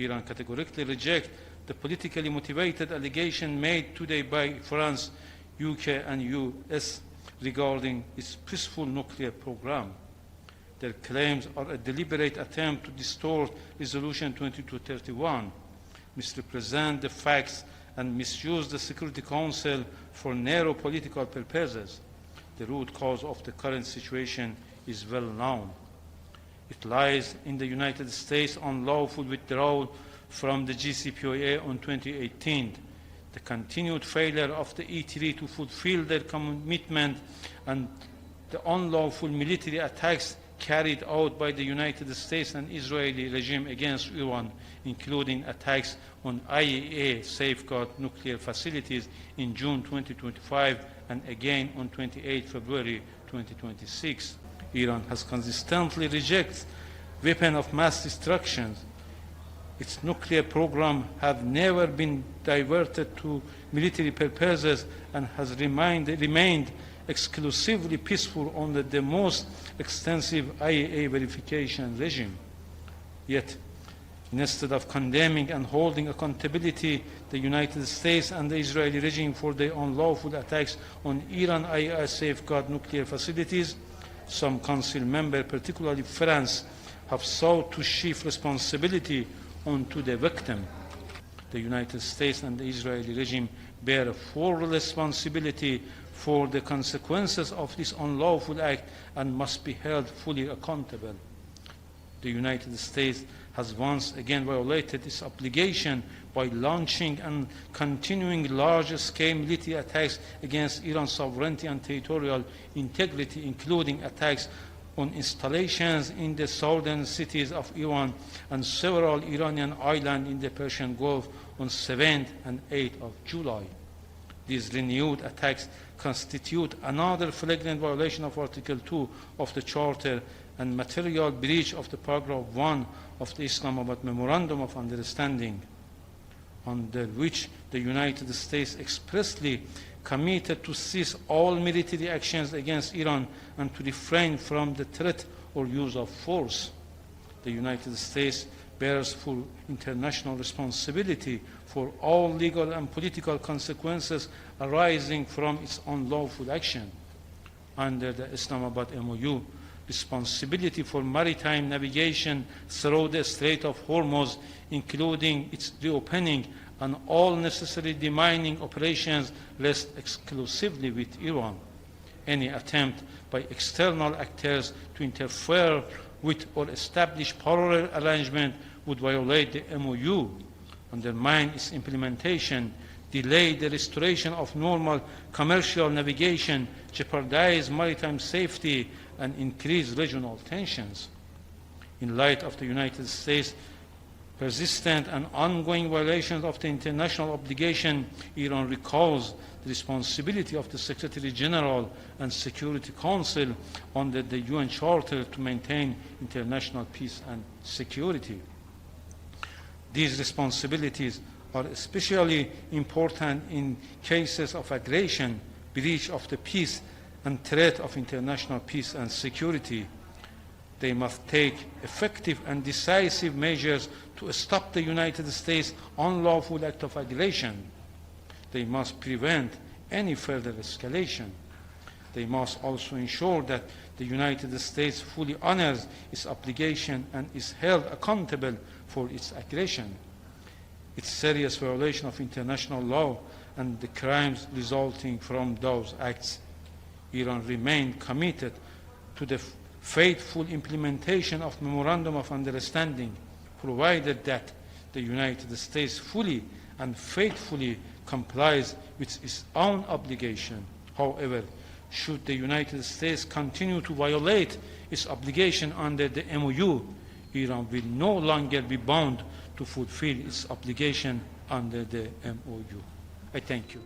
Iran categorically rejects the politically motivated allegation made today by France, UK and US regarding its peaceful nuclear program. Their claims are a deliberate attempt to distort Resolution 2231, misrepresent the facts and misuse the Security Council for narrow political purposes. The root cause of the current situation is well known. It lies in the United States' unlawful withdrawal from the JCPOA on 2018, the continued failure of the E3 to fulfill their commitment, and the unlawful military attacks carried out by the United States and Israeli regime against Iran, including attacks on IAEA safeguard nuclear facilities in June 2025 and again on 28 February 2026. Iran has consistently rejected weapons of mass destruction. Its nuclear program has never been diverted to military purposes and has remained exclusively peaceful under the most extensive IAEA verification regime. Yet, instead of condemning and holding accountability the United States and the Israeli regime for their unlawful attacks on Iran IAEA safeguard nuclear facilities, some Council members, particularly France, have sought to shift responsibility onto the victim. The United States and the Israeli regime bear a full responsibility for the consequences of this unlawful act and must be held fully accountable. The United States has once again violated its obligation by launching and continuing large-scale military attacks against Iran's sovereignty and territorial integrity, including attacks on installations in the southern cities of Iran and several Iranian islands in the Persian Gulf on 7th and 8th of July. These renewed attacks constitute another flagrant violation of Article 2 of the Charter and material breach of the Paragraph 1 of the Islamabad Memorandum of Understanding, under which the United States expressly committed to cease all military actions against Iran and to refrain from the threat or use of force. The United States bears full international responsibility for all legal and political consequences arising from its unlawful action. Under the Islamabad MOU, responsibility for maritime navigation through the Strait of Hormuz, including its reopening and all necessary demining operations, rests exclusively with Iran. Any attempt by external actors to interfere with or establish parallel arrangement would violate the MOU, undermine its implementation, delay the restoration of normal commercial navigation, jeopardize maritime safety, and increase regional tensions. In light of the United States' persistent and ongoing violations of the international obligation, Iran recalls the responsibility of the Secretary General and Security Council under the UN Charter to maintain international peace and security. These responsibilities are especially important in cases of aggression, breach of the peace, and threat of international peace and security. They must take effective and decisive measures to stop the United States' unlawful act of aggression. They must prevent any further escalation. They must also ensure that the United States fully honors its obligation and is held accountable for its aggression, its serious violation of international law, and the crimes resulting from those acts. Iran remains committed to the faithful implementation of Memorandum of Understanding, provided that the United States fully and faithfully complies with its own obligation. However, should the United States continue to violate its obligation under the MOU, Iran will no longer be bound to fulfill its obligation under the MOU. I thank you.